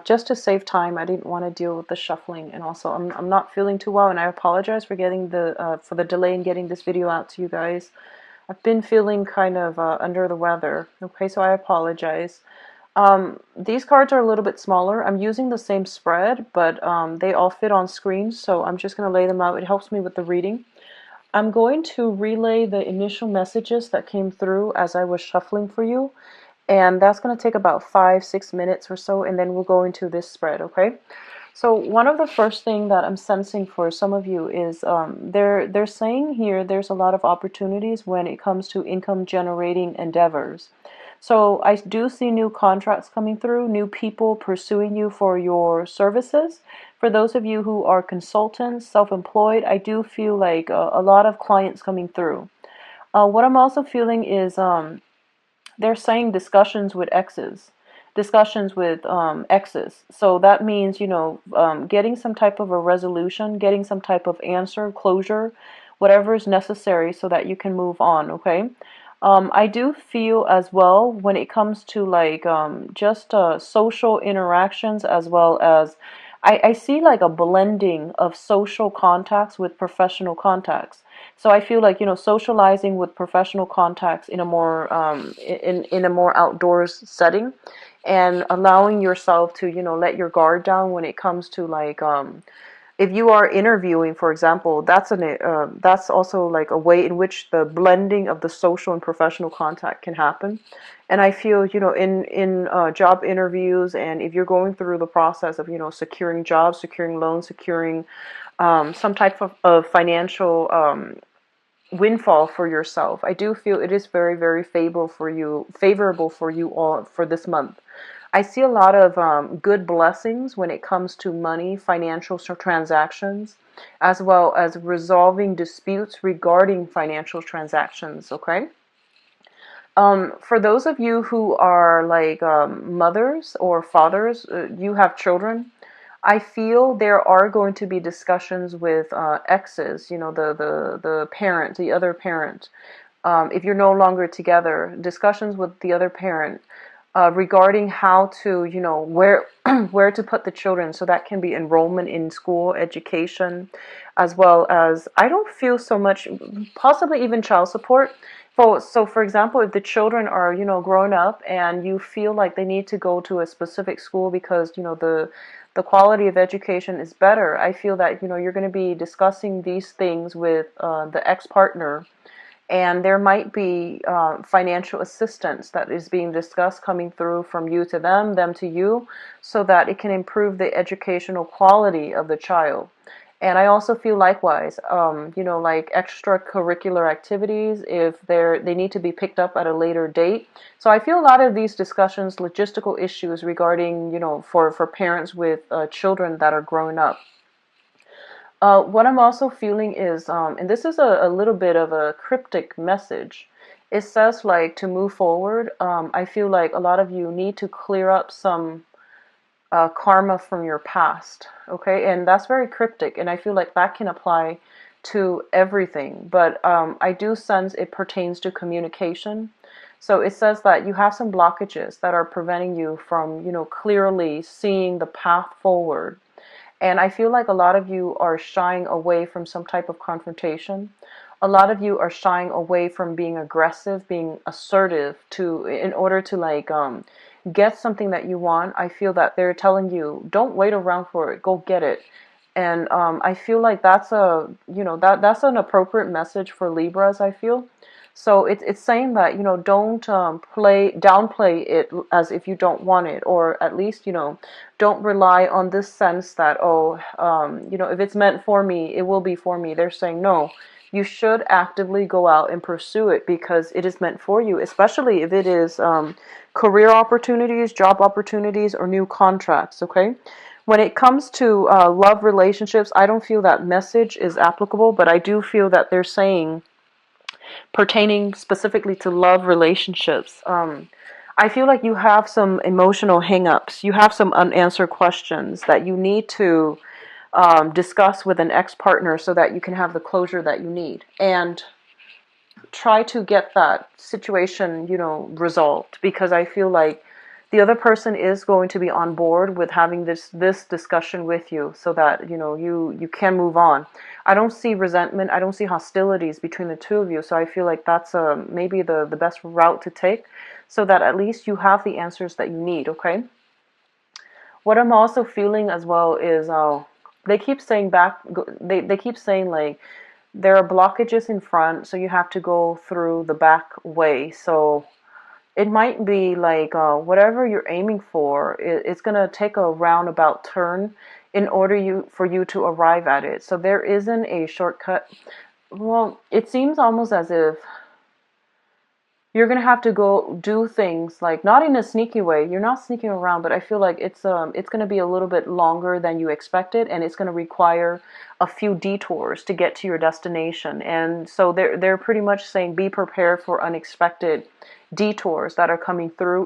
just to save time, I didn't want to deal with the shuffling, and also I'm not feeling too well, and I apologize for getting for the delay in getting this video out to you guys. I've been feeling kind of under the weather. Okay, so I apologize. These cards are a little bit smaller. I'm using the same spread, but they all fit on screen, so I'm just going to lay them out. It helps me with the reading. I'm going to relay the initial messages that came through as I was shuffling for you, and that's going to take about 5-6 minutes or so, and then we'll go into this spread, okay? So one of the first thing that I'm sensing for some of you is they're saying here there's a lot of opportunities when it comes to income generating endeavors. So I do see new contracts coming through, new people pursuing you for your services. For those of you who are consultants, self-employed, I do feel like a lot of clients coming through. What I'm also feeling is they're saying discussions with exes. Discussions with exes. So that means, getting some type of a resolution, getting some type of answer, closure, whatever is necessary so that you can move on, okay? I do feel as well when it comes to like just social interactions, as well as I see like a blending of social contacts with professional contacts. So I feel like, socializing with professional contacts in a more in a more outdoors setting, and allowing yourself to, let your guard down when it comes to like if you are interviewing, for example, that's also like a way in which the blending of the social and professional contact can happen. And I feel, in job interviews, and if you're going through the process of, securing jobs, securing loans, securing some type of financial windfall for yourself, I do feel it is very, very favorable for you all for this month. I see a lot of good blessings when it comes to money, financial transactions, as well as resolving disputes regarding financial transactions, okay? For those of you who are like mothers or fathers, you have children, I feel there are going to be discussions with exes, the parent, the other parent. If you're no longer together, discussions with the other parent regarding how to, where where to put the children. So that can be enrollment in school, education, as well as, I don't feel so much, possibly even child support. So for example, if the children are, grown up and you feel like they need to go to a specific school because, the quality of education is better, I feel that, you're going to be discussing these things with the ex-partner, and there might be financial assistance that is being discussed coming through from you to them, them to you, so that it can improve the educational quality of the child. And I also feel likewise, like extracurricular activities, if they need to be picked up at a later date. So I feel a lot of these discussions, logistical issues regarding, for parents with children that are growing up. What I'm also feeling is, and this is a little bit of a cryptic message. It says like to move forward. I feel like a lot of you need to clear up some karma from your past. Okay, and that's very cryptic, and I feel like that can apply to everything. But I do sense it pertains to communication. So it says that you have some blockages that are preventing you from, clearly seeing the path forward. And I feel like a lot of you are shying away from some type of confrontation. A lot of you are shying away from being aggressive, being assertive in order to like get something that you want. I feel that they're telling you, don't wait around for it, go get it. And I feel like that's that's an appropriate message for Libras, I feel. So it's saying that, don't downplay it as if you don't want it, or at least, don't rely on this sense that, oh, if it's meant for me, it will be for me. They're saying, no, you should actively go out and pursue it because it is meant for you, especially if it is career opportunities, job opportunities, or new contracts, okay? When it comes to love relationships, I don't feel that message is applicable, but I do feel that they're saying, pertaining specifically to love relationships, I feel like you have some emotional hangups. You have some unanswered questions that you need to discuss with an ex-partner so that you can have the closure that you need. And try to get that situation, resolved, because I feel like the other person is going to be on board with having this discussion with you, so that you can move on. I don't see resentment, I don't see hostilities between the two of you, so I feel like that's maybe the best route to take, so that at least you have the answers that you need. Okay, what I'm also feeling as well is they keep saying they keep saying like there are blockages in front, so you have to go through the back way. So it might be like whatever you're aiming for, it's going to take a roundabout turn in order for you to arrive at it. So there isn't a shortcut. Well, it seems almost as if you're going to have to go do things, like not in a sneaky way. You're not sneaking around, but I feel like it's going to be a little bit longer than you expected, and it's going to require a few detours to get to your destination. And so they're pretty much saying be prepared for unexpected detours that are coming through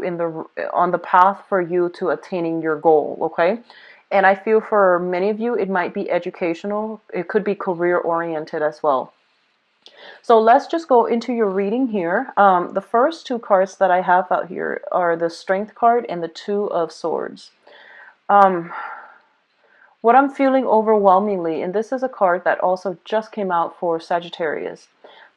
on the path for you to attaining your goal. Okay, and I feel for many of you it might be educational, it could be career oriented as well. So let's just go into your reading here. The first two cards that I have out here are the Strength card and the Two of Swords. Um, what I'm feeling overwhelmingly, and this is a card that also just came out for Sagittarius.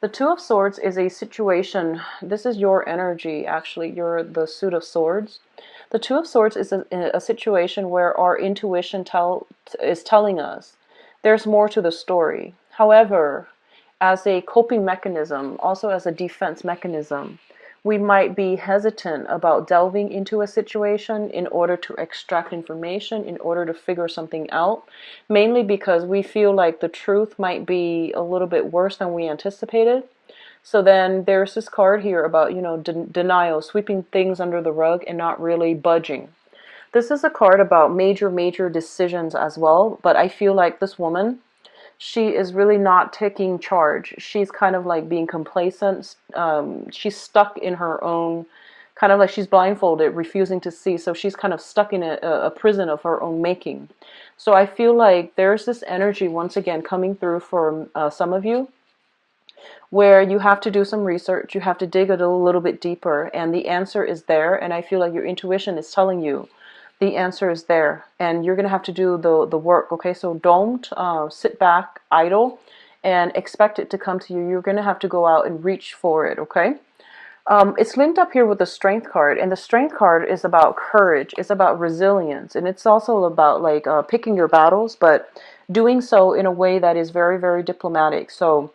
The Two of Swords is a situation, this is your energy actually, you're the Suit of Swords. The Two of Swords is a situation where our intuition is telling us there's more to the story. However, as a coping mechanism, also as a defense mechanism, we might be hesitant about delving into a situation in order to extract information, in order to figure something out, mainly because we feel like the truth might be a little bit worse than we anticipated. So then there's this card here about, denial, sweeping things under the rug and not really budging. This is a card about major decisions as well, but I feel like this woman, she is really not taking charge. She's kind of like being complacent. She's stuck in her own, kind of like she's blindfolded, refusing to see. So she's kind of stuck in a prison of her own making. So I feel like there's this energy once again coming through for some of you, where you have to do some research, you have to dig a little bit deeper, and the answer is there. And I feel like your intuition is telling you the answer is there, and you're going to have to do the work. Okay, so don't sit back idle and expect it to come to you. You're going to have to go out and reach for it. Okay, it's linked up here with the Strength card, and the Strength card is about courage, it's about resilience, and it's also about like picking your battles, but doing so in a way that is very diplomatic. So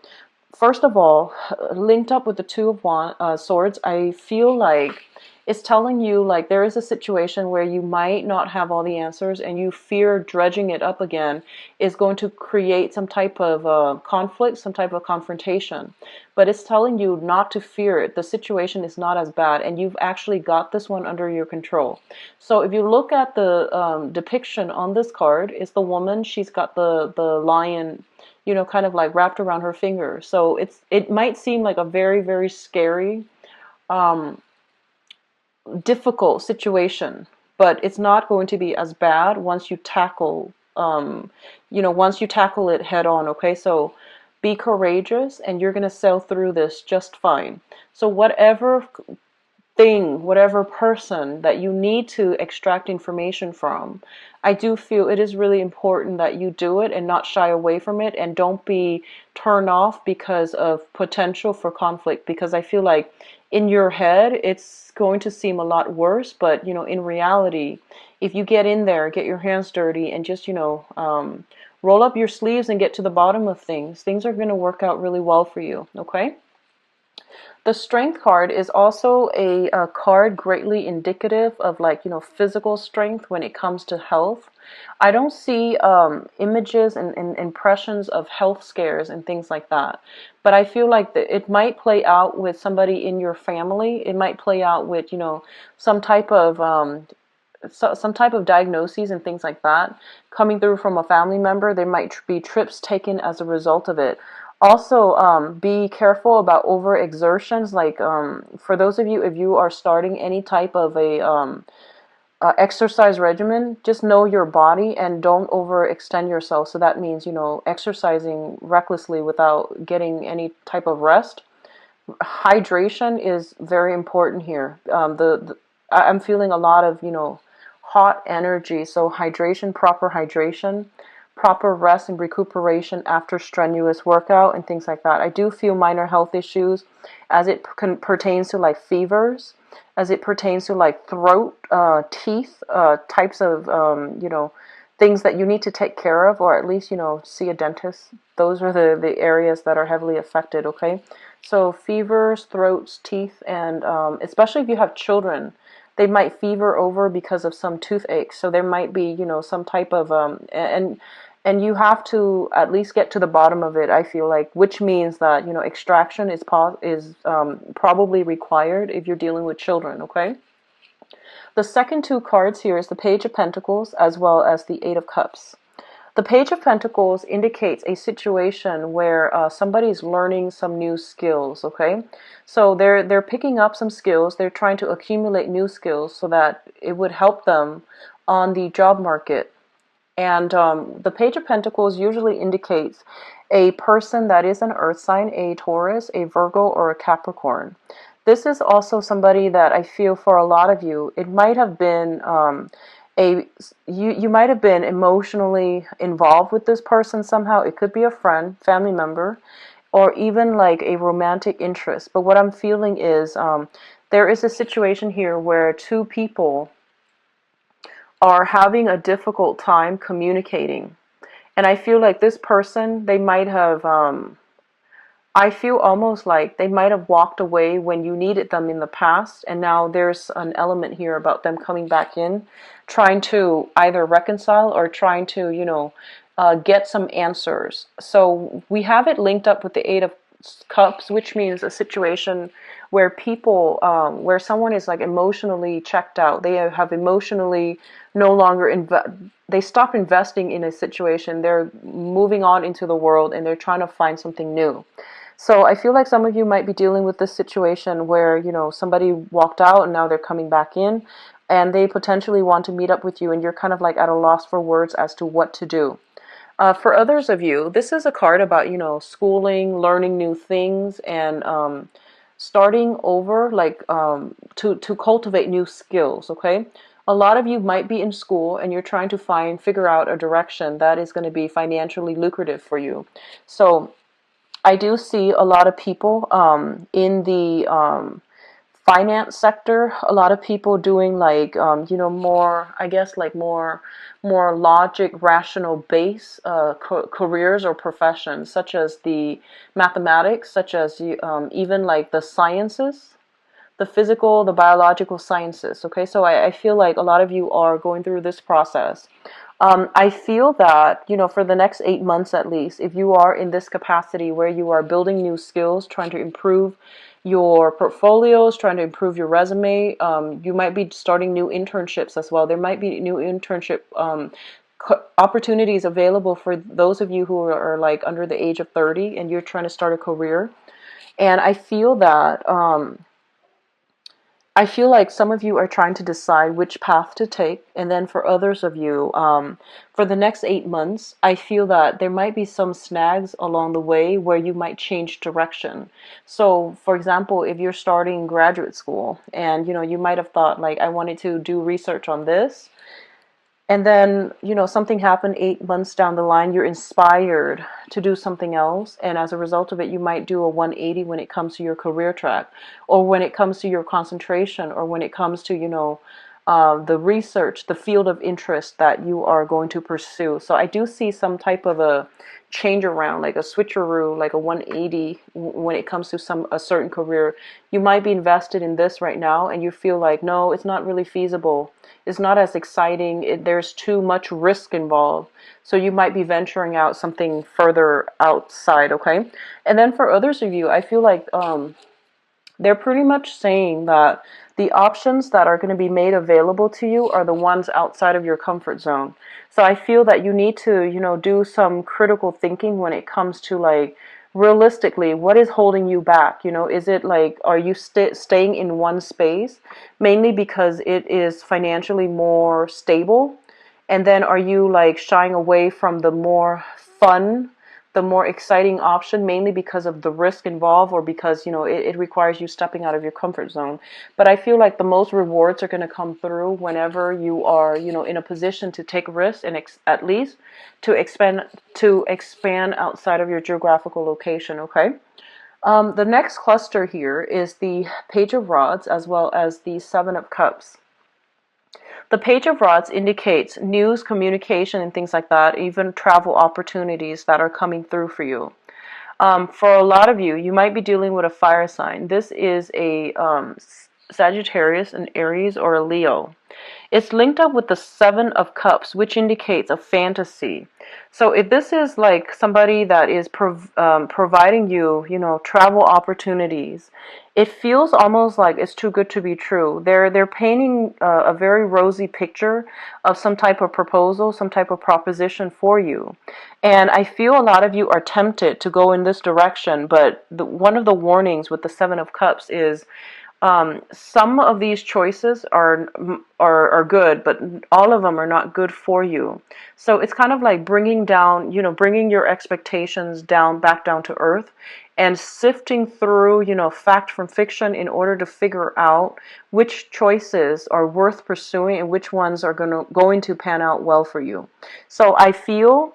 first of all, linked up with the Two of Swords, I feel like it's telling you like there is a situation where you might not have all the answers, and you fear dredging it up again is going to create some type of conflict, some type of confrontation. But it's telling you not to fear it. The situation is not as bad, and you've actually got this one under your control. So if you look at the depiction on this card, it's the woman. She's got the lion, kind of like wrapped around her finger. So it might seem like a very scary, difficult situation, but it's not going to be as bad once you tackle, once you tackle it head on. Okay, so be courageous, and you're going to sail through this just fine. So whatever whatever person that you need to extract information from, I do feel it is really important that you do it and not shy away from it, and don't be turned off because of potential for conflict, because I feel like in your head it's going to seem a lot worse, but in reality, if you get in there, get your hands dirty, and just roll up your sleeves and get to the bottom of things are going to work out really well for you. Okay. The Strength card is also a card greatly indicative of like, physical strength when it comes to health. I don't see images and impressions of health scares and things like that. But I feel like it might play out with somebody in your family. It might play out with, some type of some type of diagnoses and things like that coming through from a family member. There might be trips taken as a result of it. Also, be careful about overexertions. Like for those of you, if you are starting any type of a exercise regimen, just know your body and don't overextend yourself. So that means, exercising recklessly without getting any type of rest. Hydration is very important here. I'm feeling a lot of, hot energy. So hydration, proper rest and recuperation after strenuous workout and things like that. I do feel minor health issues as it pertains to like fevers, as it pertains to like throat, teeth, types of, things that you need to take care of, or at least, see a dentist. Those are the areas that are heavily affected, okay? So fevers, throats, teeth, and especially if you have children, they might fever over because of some toothache. So there might be, some type of and you have to at least get to the bottom of it. I feel like, which means that extraction is probably required if you're dealing with children. Okay. The second two cards here is the Page of Pentacles as well as the Eight of Cups. The Page of Pentacles indicates a situation where somebody's learning some new skills, okay? So they're picking up some skills. They're trying to accumulate new skills so that it would help them on the job market. And the Page of Pentacles usually indicates a person that is an earth sign, a Taurus, a Virgo, or a Capricorn. This is also somebody that I feel for a lot of you, it might have been you might have been emotionally involved with this person somehow. It could be a friend, family member, or even like a romantic interest. But what I'm feeling is there is a situation here where two people are having a difficult time communicating. And I feel like this person, they might have, I feel almost like they might have walked away when you needed them in the past. And now there's an element here about them coming back in, trying to either reconcile or trying to, get some answers. So we have it linked up with the Eight of Cups, which means a situation where people, where someone is like emotionally checked out. They have emotionally no longer they stop investing in a situation. They're moving on into the world and they're trying to find something new. So I feel like some of you might be dealing with this situation where, somebody walked out and now they're coming back in and they potentially want to meet up with you and you're kind of like at a loss for words as to what to do. For others of you, this is a card about, schooling, learning new things, and starting over, like to cultivate new skills, okay? A lot of you might be in school and you're trying to figure out a direction that is going to be financially lucrative for you. So I do see a lot of people in the finance sector, a lot of people doing like more, I guess, like more logic, rational base careers or professions, such as the mathematics, such as even like the sciences, the physical, the biological sciences. Okay, so I feel like a lot of you are going through this process. I feel that, for the next 8 months at least, if you are in this capacity where you are building new skills, trying to improve your portfolios, trying to improve your resume, you might be starting new internships as well. There might be new internship opportunities available for those of you who are like under the age of 30 and you're trying to start a career. And I feel that I feel like some of you are trying to decide which path to take, and then for others of you, for the next 8 months, I feel that there might be some snags along the way where you might change direction. So, for example, if you're starting graduate school, and you might have thought like, I wanted to do research on this, and then, something happened 8 months down the line, you're inspired to do something else. And as a result of it, you might do a 180 when it comes to your career track, or when it comes to your concentration, or when it comes to, the research, the field of interest that you are going to pursue. So I do see some type of a change around, like a switcheroo, like a 180 when it comes to a certain career. You might be invested in this right now and you feel like, no, it's not really feasible. It's not as exciting. There's too much risk involved. So you might be venturing out something further outside, okay? And then for others of you, I feel like they're pretty much saying that the options that are going to be made available to you are the ones outside of your comfort zone. So I feel that you need to, do some critical thinking when it comes to like, realistically, what is holding you back? Is it like, are you staying in one space mainly because it is financially more stable? And then are you like shying away from the more fun, the more exciting option, mainly because of the risk involved, or because, you know, it requires you stepping out of your comfort zone. But I feel like the most rewards are going to come through whenever you are, you know, in a position to take risks and at least to expand outside of your geographical location. Okay. The next cluster here is the Page of Rods as well as the Seven of Cups. The Page of Rods indicates news, communication, and things like that, even travel opportunities that are coming through for you. For a lot of you, you might be dealing with a fire sign. This is a Sagittarius, an Aries, or a Leo. It's linked up with the Seven of Cups, which indicates a fantasy. So if this is like somebody that is providing you, you know, travel opportunities, it feels almost like it's too good to be true. They're painting a very rosy picture of some type of proposal, some type of proposition for you. And I feel a lot of you are tempted to go in this direction, but one of the warnings with the Seven of Cups is some of these choices are good, but all of them are not good for you. So it's kind of like bringing down, you know, bringing your expectations down, back down to earth, and sifting through, you know, fact from fiction in order to figure out which choices are worth pursuing and which ones are going to pan out well for you. So I feel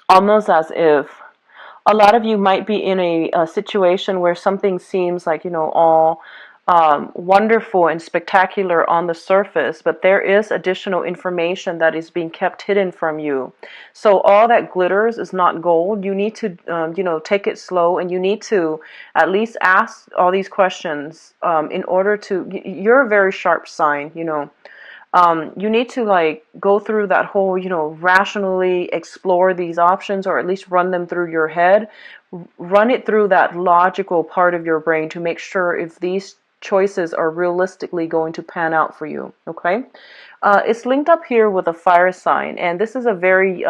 almost as if a lot of you might be in a situation where something seems like, you know, all wonderful and spectacular on the surface, but there is additional information that is being kept hidden from you. So all that glitters is not gold. You need to, you know, take it slow, and you need to at least ask all these questions in order to. You're a very sharp sign, you know. You need to like go through that whole, you know, rationally explore these options, or at least run them through your head, run it through that logical part of your brain to make sure if these choices are realistically going to pan out for you. Okay. It's linked up here with a fire sign, and this is a very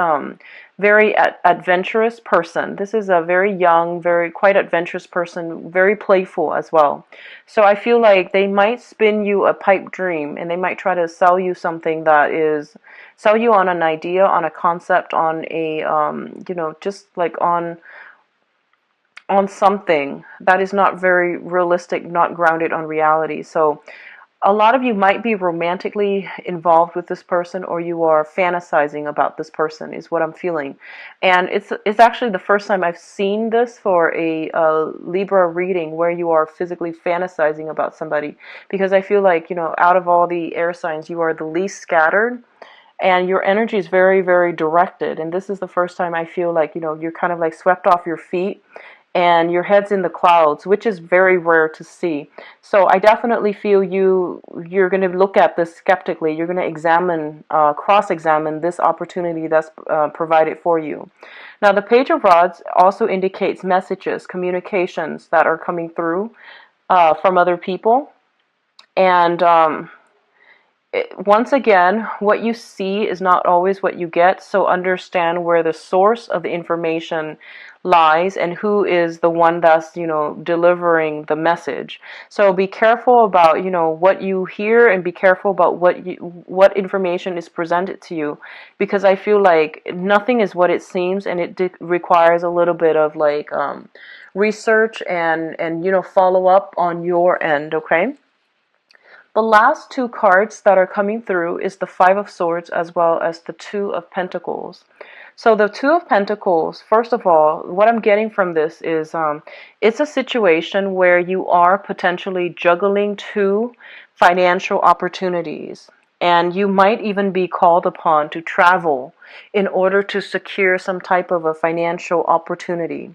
adventurous person. This is a very young, very quite adventurous person, very playful as well. So I feel like they might spin you a pipe dream, and they might try to sell you something that is, sell you on an idea, on a concept, on a, you know, just like on something that is not very realistic, not grounded on reality. So a lot of you might be romantically involved with this person, or you are fantasizing about this person, is what I'm feeling. And it's actually the first time I've seen this for a Libra reading where you are physically fantasizing about somebody, because I feel like, you know, out of all the air signs, you are the least scattered. And your energy is very, very directed. And this is the first time I feel like, you know, you're kind of like swept off your feet and your head's in the clouds, which is very rare to see. So I definitely feel you're going to look at this skeptically. You're going to examine, cross-examine this opportunity that's provided for you. Now, the Page of Rods also indicates messages, communications that are coming through from other people. And once again, what you see is not always what you get, so understand where the source of the information lies and who is the one that's, you know, delivering the message. So be careful about, you know, what you hear, and be careful about what information is presented to you, because I feel like nothing is what it seems, and it requires a little bit of like research and you know, follow up on your end. Okay. The last two cards that are coming through is the Five of Swords as well as the Two of Pentacles. So the Two of Pentacles, first of all, what I'm getting from this is it's a situation where you are potentially juggling two financial opportunities. And you might even be called upon to travel in order to secure some type of a financial opportunity.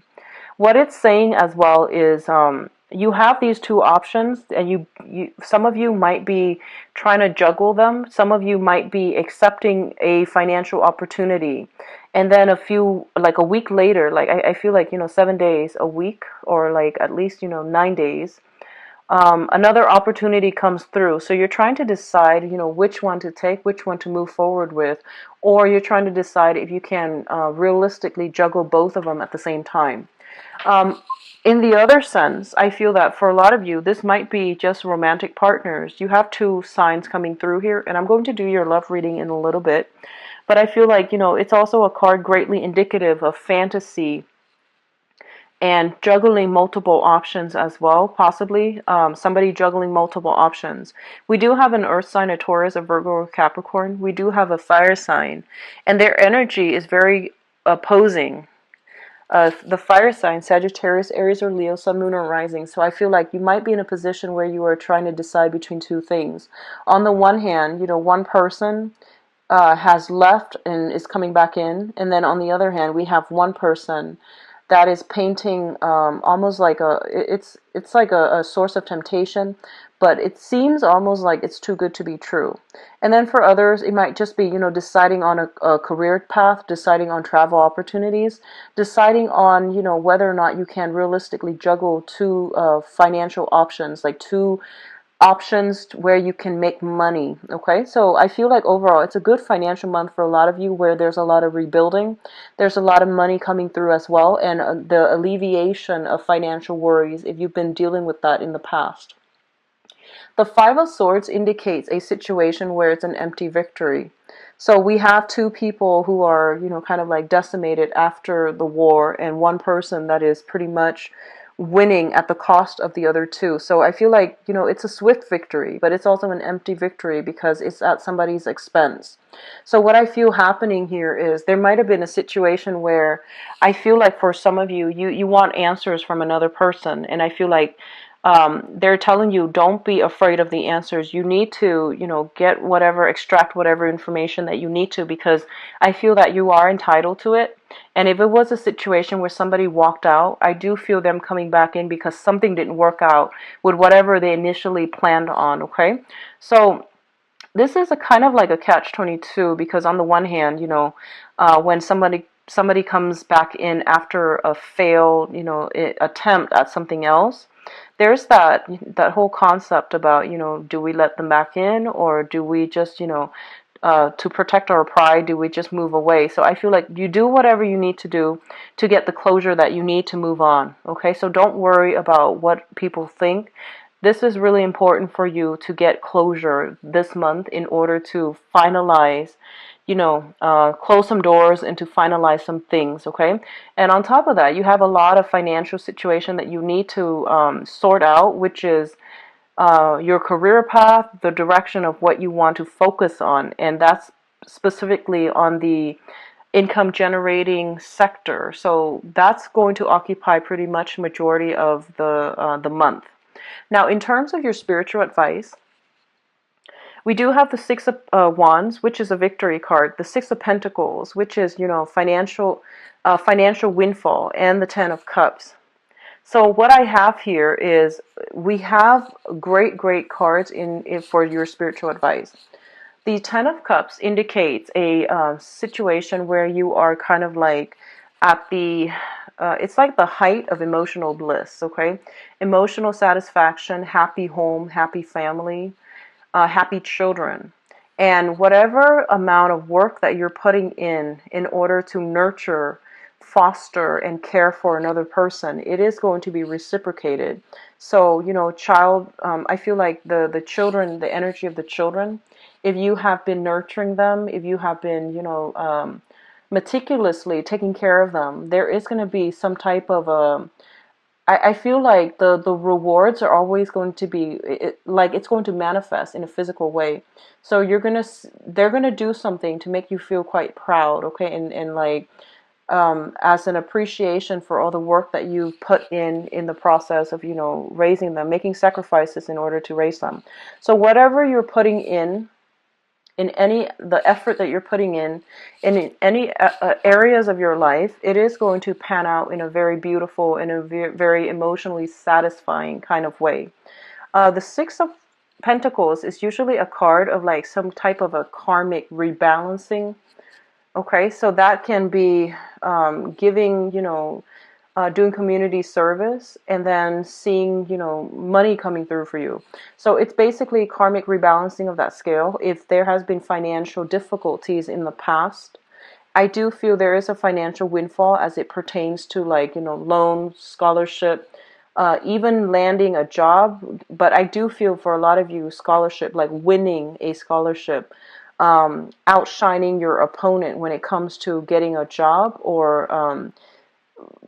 What it's saying as well is you have these two options, and some of you might be trying to juggle them. Some of you might be accepting a financial opportunity, and then like a week later, like I feel like, you know, 7 days, a week, or like at least, you know, 9 days, another opportunity comes through. So you're trying to decide, you know, which one to take, which one to move forward with, or you're trying to decide if you can realistically juggle both of them at the same time. In the other sense, I feel that for a lot of you, this might be just romantic partners. You have two signs coming through here, and I'm going to do your love reading in a little bit. But I feel like, you know, it's also a card greatly indicative of fantasy and juggling multiple options as well, possibly somebody juggling multiple options. We do have an earth sign, a Taurus, a Virgo, or Capricorn. We do have a fire sign, and their energy is very opposing. The fire sign, Sagittarius, Aries, or Leo, Sun, Moon, or Rising. So I feel like you might be in a position where you are trying to decide between two things. On the one hand, one person has left and is coming back in, and then on the other hand, we have one person that is painting almost like it's like a source of temptation, but it seems almost like it's too good to be true. And then for others, it might just be deciding on a career path, deciding on travel opportunities, deciding on whether or not you can realistically juggle two financial options, like two options where you can make money. Okay, so I feel like overall it's a good financial month for a lot of you, where there's a lot of rebuilding, there's a lot of money coming through as well, and the alleviation of financial worries if you've been dealing with that in the past. The Five of Swords indicates a situation where it's an empty victory. So we have two people who are, kind of like decimated after the war, and one person that is pretty much winning at the cost of the other two. So I feel like, it's a swift victory, but it's also an empty victory because it's at somebody's expense. So what I feel happening here is there might have been a situation where I feel like for some of you, you want answers from another person, and I feel like they're telling you, don't be afraid of the answers. You need to, extract whatever information that you need to, because I feel that you are entitled to it. And if it was a situation where somebody walked out, I do feel them coming back in because something didn't work out with whatever they initially planned on, okay? So this is a kind of like a catch-22, because on the one hand, when somebody comes back in after a failed, attempt at something else, there's that whole concept about, do we let them back in, or do we just, to protect our pride, do we just move away? So I feel like you do whatever you need to do to get the closure that you need to move on. Okay, so don't worry about what people think. This is really important for you to get closure this month in order to finalize, close some doors and to finalize some things, okay? And on top of that, you have a lot of financial situation that you need to sort out, which is your career path, the direction of what you want to focus on, and that's specifically on the income generating sector. So that's going to occupy pretty much majority of the month. Now, in terms of your spiritual advice, we do have the Six of Wands, which is a victory card, the Six of Pentacles, which is, financial windfall, and the Ten of Cups. So what I have here is we have great cards in for your spiritual advice. The Ten of Cups indicates a situation where you are kind of like at the it's like the height of emotional bliss, okay? Emotional satisfaction, happy home, happy family, happy children. And whatever amount of work that you're putting in order to nurture, foster, and care for another person, it is going to be reciprocated. So, I feel like the children, the energy of the children, if you have been nurturing them, if you have been, meticulously taking care of them, there is going to be some type of I feel like the rewards are always going to be like it's going to manifest in a physical way. So they're gonna do something to make you feel quite proud, okay, and like as an appreciation for all the work that you put in the process of raising them, making sacrifices in order to raise them. So whatever you're putting in the effort that you're putting in any areas of your life, it is going to pan out in a very beautiful and a very emotionally satisfying kind of way. The Six of Pentacles is usually a card of like some type of a karmic rebalancing. Okay, so that can be giving, doing community service, and then seeing, money coming through for you. So it's basically karmic rebalancing of that scale. If there has been financial difficulties in the past, I do feel there is a financial windfall as it pertains to like, loans, scholarship, even landing a job. But I do feel for a lot of you, scholarship, like winning a scholarship, outshining your opponent when it comes to getting a job, or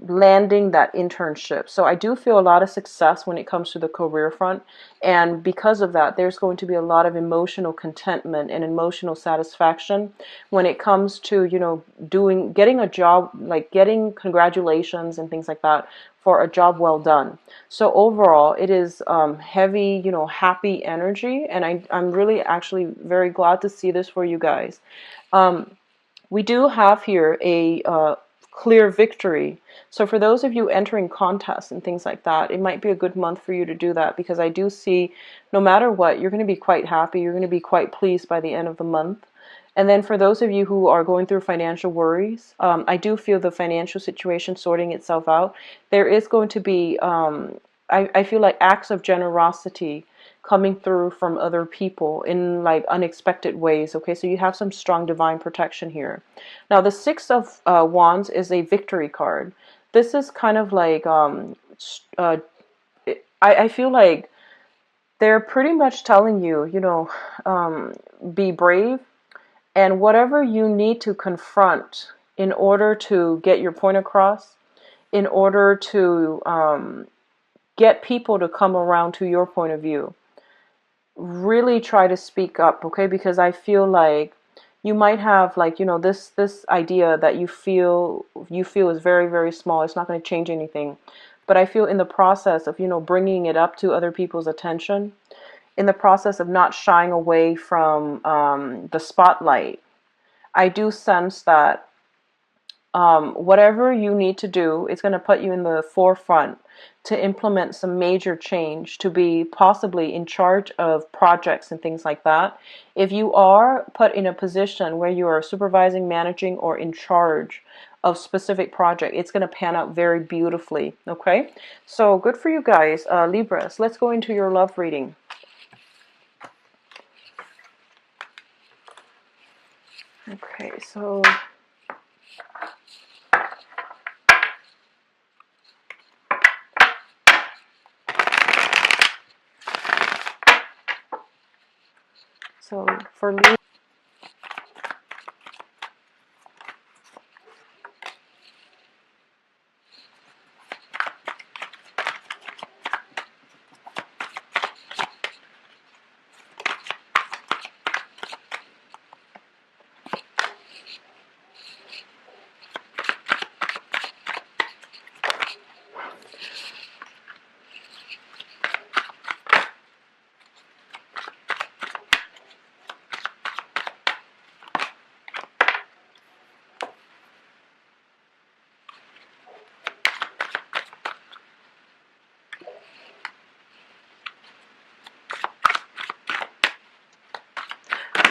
landing that internship. So I do feel a lot of success when it comes to the career front. And because of that, there's going to be a lot of emotional contentment and emotional satisfaction when it comes to, you know, getting a job, like getting congratulations and things like that for a job well done. So overall, it is heavy, you know, happy energy. And I'm really actually very glad to see this for you guys. We do have here a clear victory. So for those of you entering contests and things like that, it might be a good month for you to do that, because I do see no matter what, you're going to be quite happy. You're going to be quite pleased by the end of the month. And then for those of you who are going through financial worries, I do feel the financial situation sorting itself out. There is going to be, I feel like acts of generosity coming through from other people in like unexpected ways. Okay, so you have some strong divine protection here. Now the Six of Wands is a victory card. This is kind of like I feel like they're pretty much telling you, you know, be brave, and whatever you need to confront in order to get your point across, in order to get people to come around to your point of view, really try to speak up, okay? Because I feel like you might have, like, you know, this idea that you feel is very, very small. It's not going to change anything. But I feel in the process of, you know, bringing it up to other people's attention, in the process of not shying away from the spotlight, I do sense that whatever you need to do, it's going to put you in the forefront to implement some major change, to be possibly in charge of projects and things like that. If you are put in a position where you are supervising, managing, or in charge of specific project, it's going to pan out very beautifully. Okay, so good for you guys, Libras. Let's go into your love reading. Okay, so for Libra,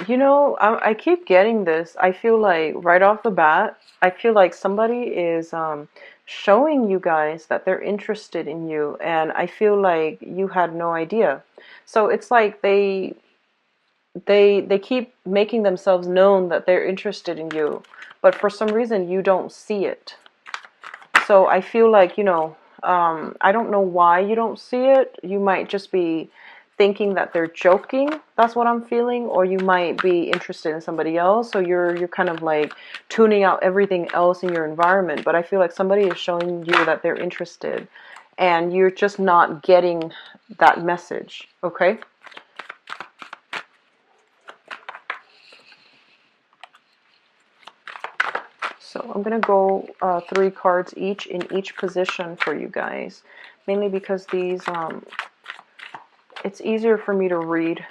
you know, I keep getting this. I feel like right off the bat, I feel like somebody is showing you guys that they're interested in you, and I feel like you had no idea. So it's like they keep making themselves known that they're interested in you, but for some reason you don't see it. So I feel like, you know, I don't know why you don't see it. You might just be thinking that they're joking. That's what I'm feeling. Or you might be interested in somebody else. So you're kind of like tuning out everything else in your environment. But I feel like somebody is showing you that they're interested, and you're just not getting that message. Okay? So I'm going to go 3 cards each in each position for you guys. Mainly because these, it's easier for me to read.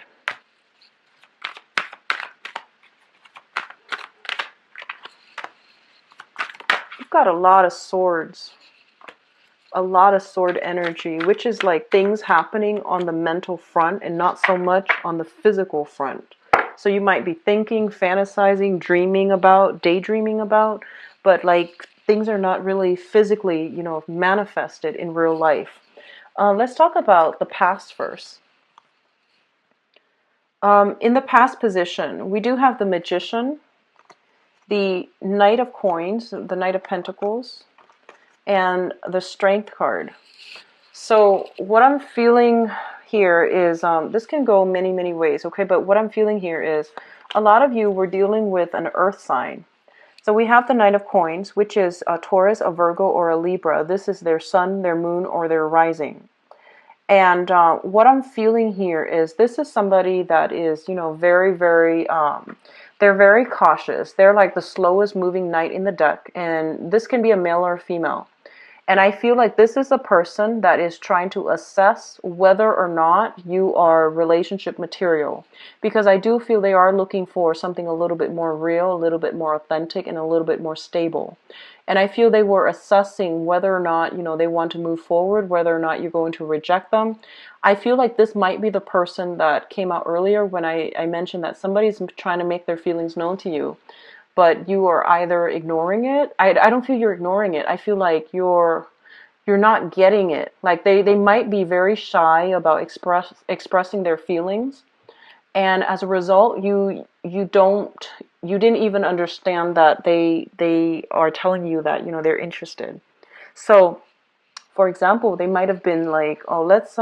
You've got a lot of swords. A lot of sword energy, which is like things happening on the mental front and not so much on the physical front. So you might be thinking, fantasizing, dreaming about, daydreaming about, but like things are not really physically, you know, manifested in real life. Let's talk about the past first. In the past position, we do have the Magician, the Knight of Coins, the Knight of Pentacles, and the Strength card. So what I'm feeling here is, this can go many, many ways, okay? But what I'm feeling here is a lot of you were dealing with an earth sign. So we have the Knight of Coins, which is a Taurus, a Virgo, or a Libra. This is their sun, their moon, or their rising. And what I'm feeling here is this is somebody that is, very, very, they're very cautious. They're like the slowest moving knight in the deck. And this can be a male or a female. And I feel like this is a person that is trying to assess whether or not you are relationship material. Because I do feel they are looking for something a little bit more real, a little bit more authentic, and a little bit more stable. And I feel they were assessing whether or not, they want to move forward, whether or not you're going to reject them. I feel like this might be the person that came out earlier when I mentioned that somebody's trying to make their feelings known to you, but you are either ignoring it. I don't feel you're ignoring it. I feel like you're not getting it. Like they might be very shy about expressing their feelings. And as a result, you didn't even understand that they are telling you that, they're interested. So, for example, they might have been like, "Oh, let's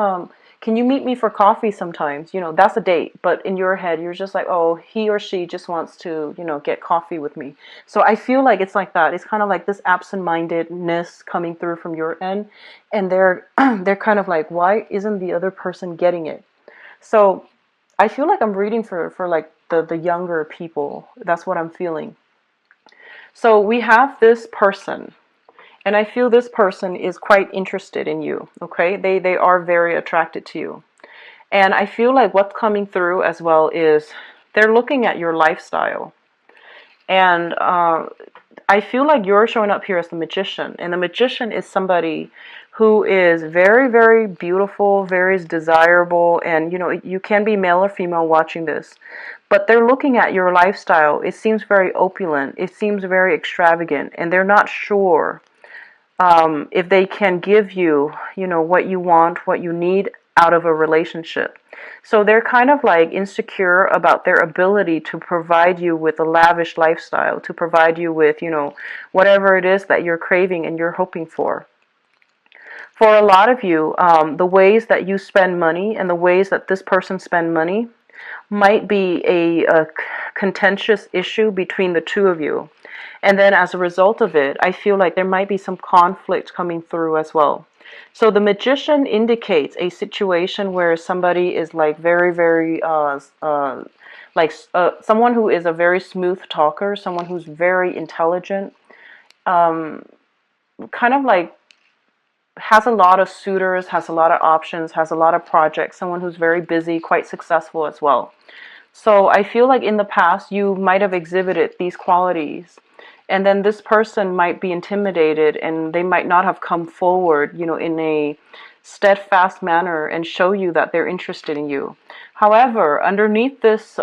can you meet me for coffee sometimes?" That's a date. But in your head, you're just like, "Oh, he or she just wants to, get coffee with me." So I feel like it's like that. It's kind of like this absent-mindedness coming through from your end, and they're they're kind of like, "Why isn't the other person getting it?" So I feel like I'm reading for like the younger people. That's what I'm feeling. So we have this person. And I feel this person is quite interested in you, okay? They are very attracted to you. And I feel like what's coming through as well is they're looking at your lifestyle. And I feel like you're showing up here as the magician. And the magician is somebody who is very, very beautiful, very desirable. And, you can be male or female watching this. But they're looking at your lifestyle. It seems very opulent. It seems very extravagant. And they're not sure if they can give you, what you want, what you need out of a relationship. So they're kind of like insecure about their ability to provide you with a lavish lifestyle, to provide you with, whatever it is that you're craving and you're hoping for. For a lot of you, the ways that you spend money and the ways that this person spend money might be a contentious issue between the two of you. And then as a result of it, I feel like there might be some conflict coming through as well. So the magician indicates a situation where somebody is like very, very, someone who is a very smooth talker, someone who's very intelligent, kind of like has a lot of suitors, has a lot of options, has a lot of projects, someone who's very busy, quite successful as well. So I feel like in the past you might have exhibited these qualities, and then this person might be intimidated and they might not have come forward, in a steadfast manner and show you that they're interested in you. However, underneath this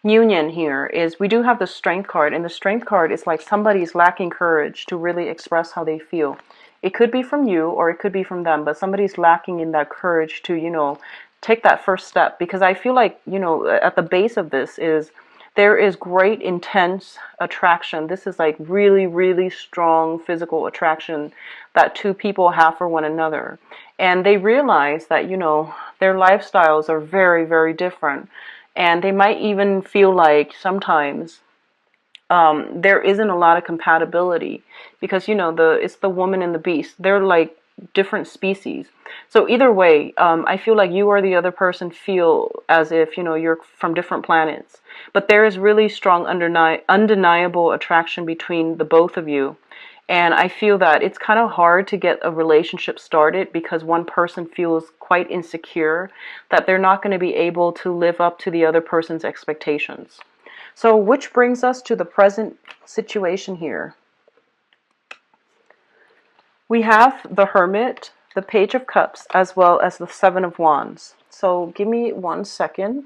union here is we do have the Strength card, and the Strength card is like somebody's lacking courage to really express how they feel. It could be from you or it could be from them, but somebody's lacking in that courage to, take that first step. Because I feel like, at the base of this is there is great intense attraction. This is like really, really strong physical attraction that two people have for one another. And they realize that, their lifestyles are very, very different. And they might even feel like sometimes there isn't a lot of compatibility because, it's the woman and the beast. They're like different species. So either way, I feel like you or the other person feel as if, you're from different planets. But there is really strong undeniable attraction between the both of you. And I feel that it's kind of hard to get a relationship started because one person feels quite insecure that they're not going to be able to live up to the other person's expectations. So which brings us to the present situation here. We have the Hermit, the Page of Cups, as well as the Seven of Wands. So give me 1 second.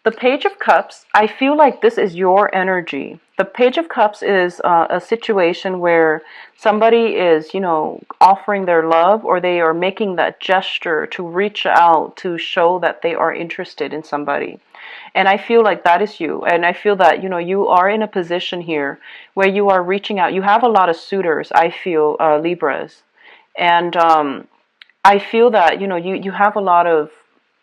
The Page of Cups, I feel like this is your energy. The Page of Cups is a situation where somebody is, offering their love, or they are making that gesture to reach out to show that they are interested in somebody. And I feel like that is you. And I feel that, you are in a position here where you are reaching out. You have a lot of suitors, I feel, Libras. And I feel that, you have a lot of,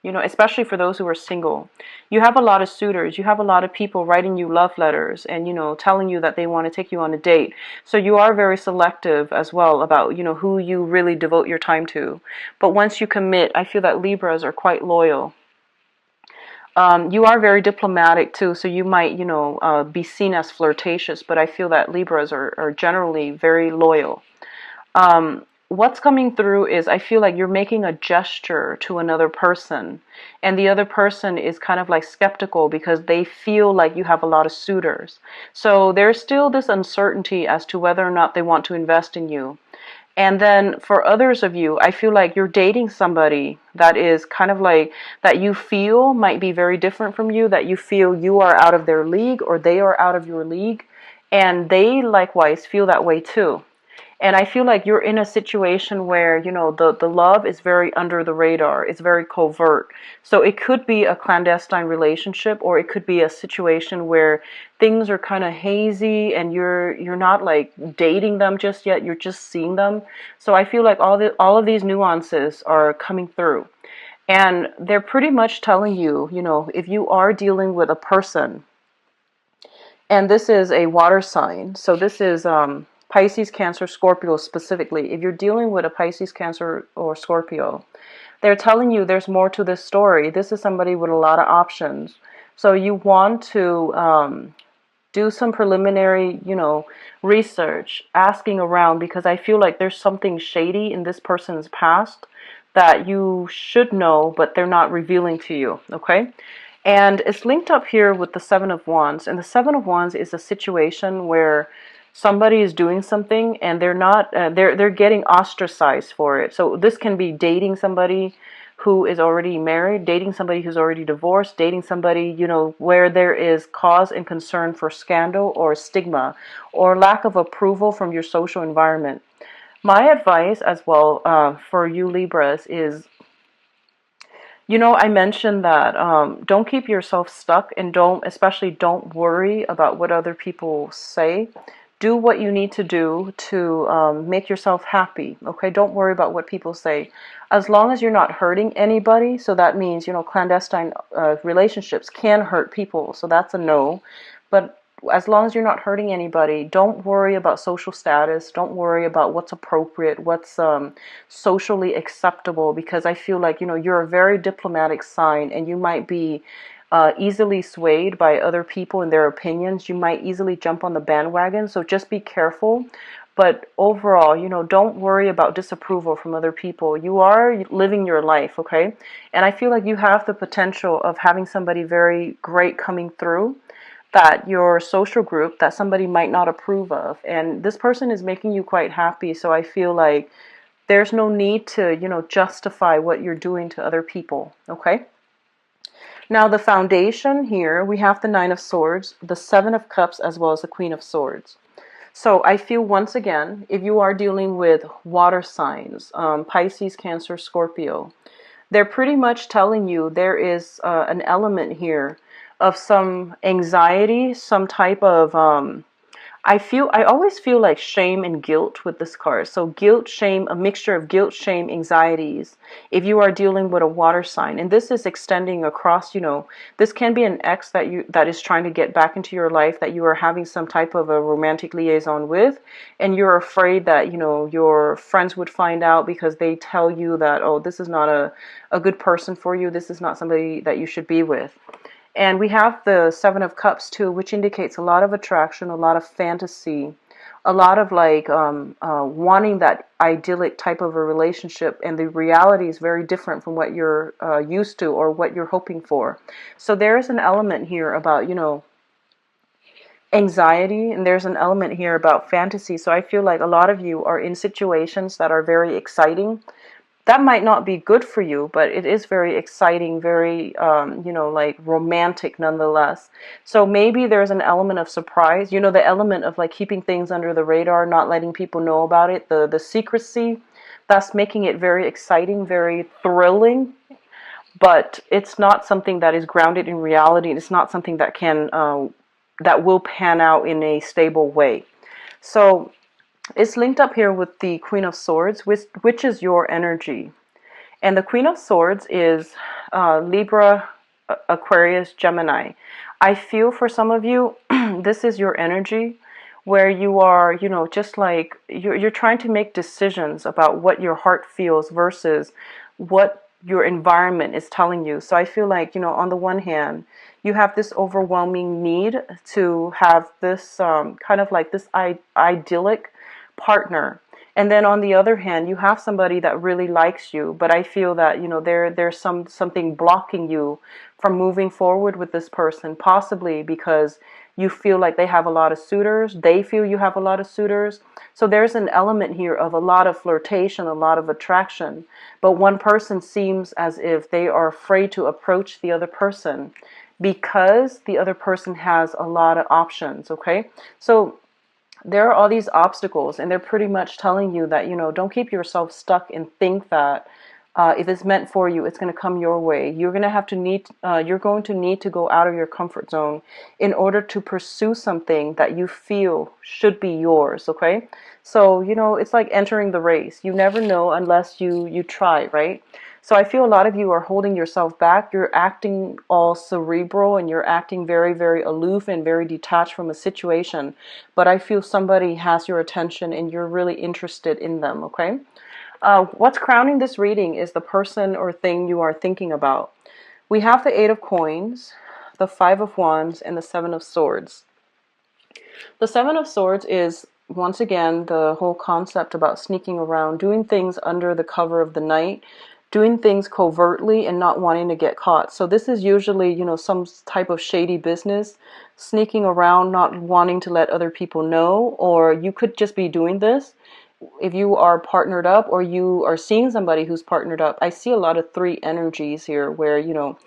you know, especially for those who are single. You have a lot of suitors. You have a lot of people writing you love letters and, you know, telling you that they want to take you on a date. So you are very selective as well about, you know, who you really devote your time to. But once you commit, I feel that Libras are quite loyal. You are very diplomatic too, so you might, you know, be seen as flirtatious, but I feel that Libras are generally very loyal. What's coming through is I feel like you're making a gesture to another person, and the other person is kind of like skeptical because they feel like you have a lot of suitors. So there's still this uncertainty as to whether or not they want to invest in you. And then for others of you, I feel like you're dating somebody that is kind of like that you feel might be very different from you, that you feel you are out of their league or they are out of your league, and they likewise feel that way too. And I feel like you're in a situation where, you know, the love is very under the radar. It's very covert. So it could be a clandestine relationship, or it could be a situation where things are kind of hazy and you're not like dating them just yet. You're just seeing them. So I feel like all of these nuances are coming through. And they're pretty much telling you, you know, if you are dealing with a person, and this is a water sign. So this is Pisces, Cancer, Scorpio specifically. If you're dealing with a Pisces, Cancer, or Scorpio, they're telling you there's more to this story. This is somebody with a lot of options. So you want to do some preliminary, you know, research, asking around, because I feel like there's something shady in this person's past that you should know, but they're not revealing to you, okay? And it's linked up here with the Seven of Wands. And the Seven of Wands is a situation where somebody is doing something and they're not, they're getting ostracized for it. So this can be dating somebody who is already married, dating somebody who's already divorced, dating somebody, you know, where there is cause and concern for scandal or stigma or lack of approval from your social environment. My advice as well for you Libras is, you know, I mentioned that don't keep yourself stuck, and especially don't worry about what other people say. Do what you need to do to make yourself happy, okay? Don't worry about what people say. As long as you're not hurting anybody, so that means, you know, clandestine relationships can hurt people, so that's a no. But as long as you're not hurting anybody, don't worry about social status. Don't worry about what's appropriate, what's socially acceptable, because I feel like, you know, you're a very diplomatic sign and you might be easily swayed by other people and their opinions. You might easily jump on the bandwagon, so just be careful. But overall, you know, don't worry about disapproval from other people. You are living your life, okay? And I feel like you have the potential of having somebody very great coming through, that your social group that somebody might not approve of, and this person is making you quite happy. So I feel like there's no need to, you know, justify what you're doing to other people, okay? Now the foundation here, we have the Nine of Swords, the Seven of Cups, as well as the Queen of Swords. So I feel once again, if you are dealing with water signs, Pisces, Cancer, Scorpio, they're pretty much telling you there is an element here of some anxiety, some type of I always feel like shame and guilt with this card. So guilt, shame, a mixture of guilt, shame, anxieties. If you are dealing with a water sign, and this is extending across, you know, this can be an ex that is trying to get back into your life, that you are having some type of a romantic liaison with, and you're afraid that, you know, your friends would find out because they tell you that, oh, this is not a good person for you. This is not somebody that you should be with. And we have the Seven of Cups too, which indicates a lot of attraction, a lot of fantasy, a lot of like wanting that idyllic type of a relationship. And the reality is very different from what you're used to or what you're hoping for. So there's an element here about, you know, anxiety, and there's an element here about fantasy. So I feel like a lot of you are in situations that are very exciting. That might not be good for you, but it is very exciting, very, you know, like romantic nonetheless. So maybe there's an element of surprise, you know, the element of like keeping things under the radar, not letting people know about it, the secrecy, that's making it very exciting, very thrilling, but it's not something that is grounded in reality. It's not something that that will pan out in a stable way. So it's linked up here with the Queen of Swords, which is your energy. And the Queen of Swords is Libra, Aquarius, Gemini. I feel for some of you, this is your energy where you are, you know, just like you're trying to make decisions about what your heart feels versus what your environment is telling you. So I feel like, you know, on the one hand, you have this overwhelming need to have this kind of like this idyllic partner. And then on the other hand, you have somebody that really likes you, but I feel that, you know, there's something blocking you from moving forward with this person, possibly because you feel like they have a lot of suitors, they feel you have a lot of suitors. So there's an element here of a lot of flirtation, a lot of attraction, but one person seems as if they are afraid to approach the other person because the other person has a lot of options, okay? So there are all these obstacles, and they're pretty much telling you that, you know, don't keep yourself stuck and think that if it's meant for you, it's going to come your way. You're going to have to you're going to need to go out of your comfort zone in order to pursue something that you feel should be yours, okay? So, you know, it's like entering the race. You never know unless you try, right? So I feel a lot of you are holding yourself back. You're acting all cerebral and you're acting very, very aloof and very detached from a situation. But I feel somebody has your attention and you're really interested in them, okay? What's crowning this reading is the person or thing you are thinking about. We have the Eight of Coins, the Five of Wands, and the Seven of Swords. The Seven of Swords is, once again, the whole concept about sneaking around, doing things under the cover of the night, doing things covertly and not wanting to get caught. So this is usually, you know, some type of shady business, sneaking around, not wanting to let other people know, or you could just be doing this if you are partnered up or you are seeing somebody who's partnered up. I see a lot of three energies here where, you know,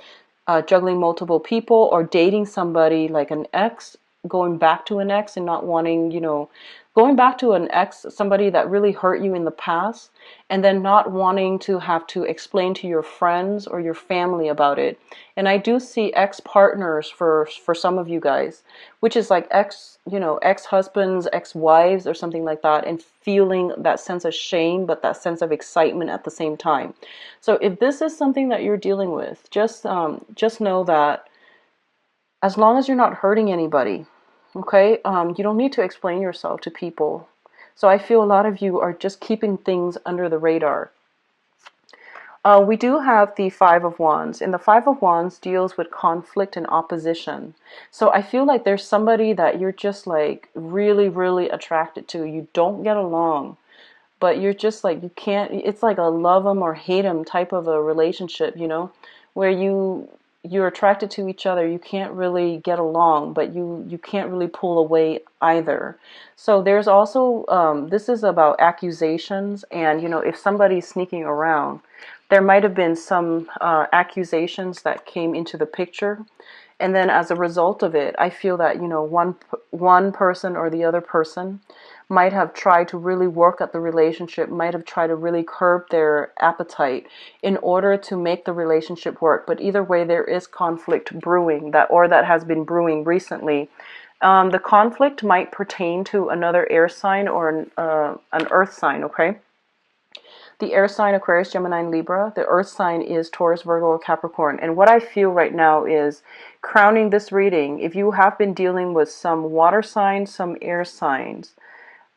juggling multiple people or dating somebody like an ex, going back to an ex and not wanting, you know, going back to an ex, somebody that really hurt you in the past, and then not wanting to have to explain to your friends or your family about it. And I do see ex-partners for some of you guys, which is like you know, ex-husbands, ex-wives or something like that, and feeling that sense of shame, but that sense of excitement at the same time. So if this is something that you're dealing with, just know that as long as you're not hurting anybody, okay, you don't need to explain yourself to people. So I feel a lot of you are just keeping things under the radar. We do have the Five of Wands, and the Five of Wands deals with conflict and opposition. So I feel like there's somebody that you're just like really, really attracted to. You don't get along, but you're just like, you can't, it's like a love them or hate them type of a relationship, you know, where you're attracted to each other. You can't really get along, but you can't really pull away either. So there's also, this is about accusations, and, you know, if somebody's sneaking around, there might have been some accusations that came into the picture. And then as a result of it, I feel that, you know, one person or the other person might have tried to really work at the relationship, might have tried to really curb their appetite in order to make the relationship work. But either way, there is conflict brewing, that has been brewing recently. The conflict might pertain to another air sign or an earth sign, okay? The air sign, Aquarius, Gemini, and Libra. The earth sign is Taurus, Virgo, or Capricorn. And what I feel right now is, crowning this reading, if you have been dealing with some water signs, some air signs,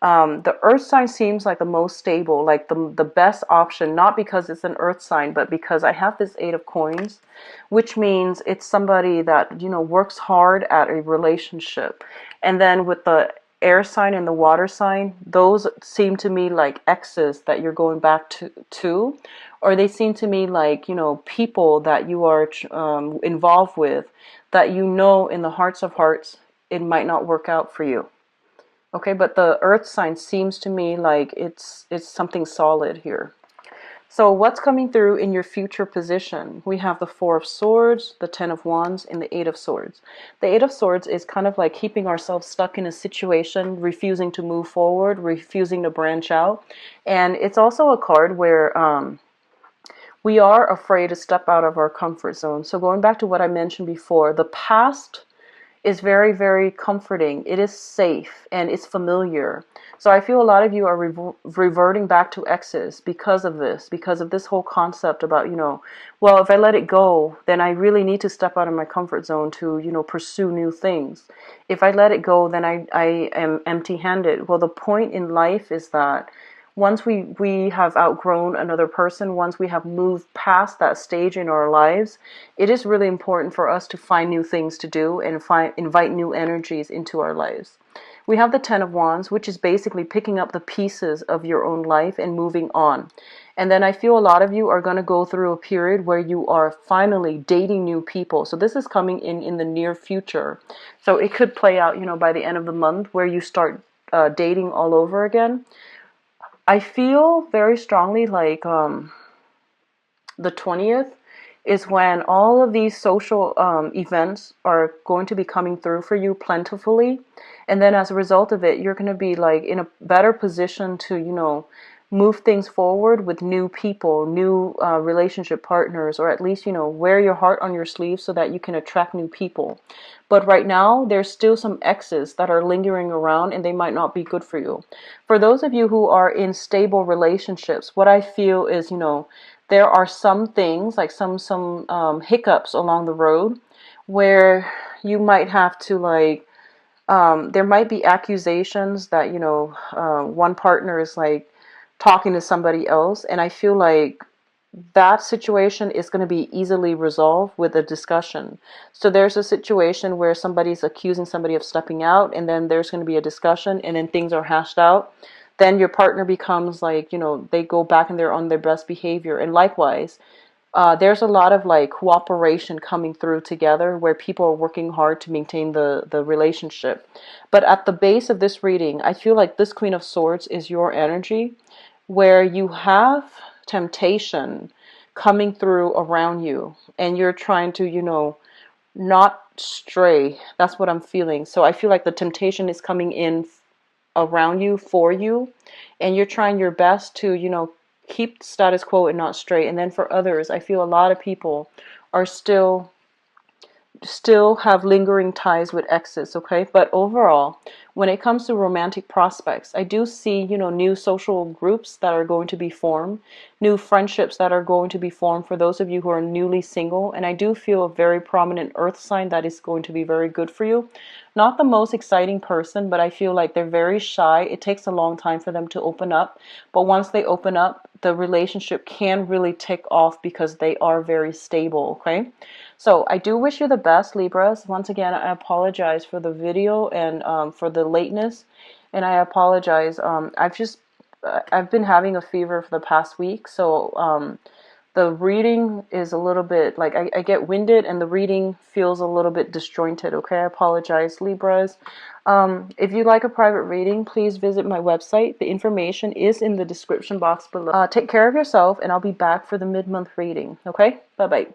the earth sign seems like the most stable, like the best option, not because it's an earth sign, but because I have this Eight of Coins, which means it's somebody that, you know, works hard at a relationship. And then with the air sign and the water sign, those seem to me like exes that you're going back to, or they seem to me like, you know, people that you are involved with that, you know, in the hearts of hearts, it might not work out for you. Okay, but the earth sign seems to me like it's something solid here. So what's coming through in your future position? We have the Four of Swords, the Ten of Wands, and the Eight of Swords. The Eight of Swords is kind of like keeping ourselves stuck in a situation, refusing to move forward, refusing to branch out. And it's also a card where we are afraid to step out of our comfort zone. So going back to what I mentioned before, the past is very, very comforting. It is safe and it's familiar. So I feel a lot of you are reverting back to exes because of this whole concept about, well, if I let it go, then I really need to step out of my comfort zone to, pursue new things. If I let it go, then I am empty-handed. Well, the point in life is that once we have outgrown another person, once we have moved past that stage in our lives, it is really important for us to find new things to do and invite new energies into our lives. We have the Ten of Wands, which is basically picking up the pieces of your own life and moving on. And then I feel a lot of you are going to go through a period where you are finally dating new people. So this is coming in the near future. So it could play out, by the end of the month where you start dating all over again. I feel very strongly like the 20th is when all of these social events are going to be coming through for you plentifully. And then as a result of it, you're going to be like in a better position to, move things forward with new people, new relationship partners, or at least, wear your heart on your sleeve so that you can attract new people. But right now, there's still some exes that are lingering around and they might not be good for you. For those of you who are in stable relationships, what I feel is, there are some things like some hiccups along the road where you might have to like, there might be accusations that, one partner is like talking to somebody else. And I feel like that situation is going to be easily resolved with a discussion. So there's a situation where somebody's accusing somebody of stepping out, and then there's going to be a discussion, and then things are hashed out. Then your partner becomes like, they go back and they're on their best behavior. And likewise, there's a lot of like cooperation coming through together where people are working hard to maintain the relationship. But at the base of this reading, I feel like this Queen of Swords is your energy where you have temptation coming through around you and you're trying to, not stray. That's what I'm feeling. So I feel like the temptation is coming in around you, for you, and you're trying your best to, keep status quo and not stray. And then for others, I feel a lot of people are still have lingering ties with exes, okay? But overall, when it comes to romantic prospects, I do see, new social groups that are going to be formed, new friendships that are going to be formed for those of you who are newly single, and I do feel a very prominent earth sign that is going to be very good for you. Not the most exciting person, but I feel like they're very shy. It takes a long time for them to open up, but once they open up, the relationship can really take off because they are very stable, okay? So I do wish you the best, Libras. Once again, I apologize for the video and for the lateness, and I apologize. I've been having a fever for the past week, so the reading is a little bit like I get winded, and the reading feels a little bit disjointed. Okay, I apologize, Libras. If you'd like a private reading, please visit my website. The information is in the description box below. Take care of yourself, and I'll be back for the mid-month reading. Okay, bye bye.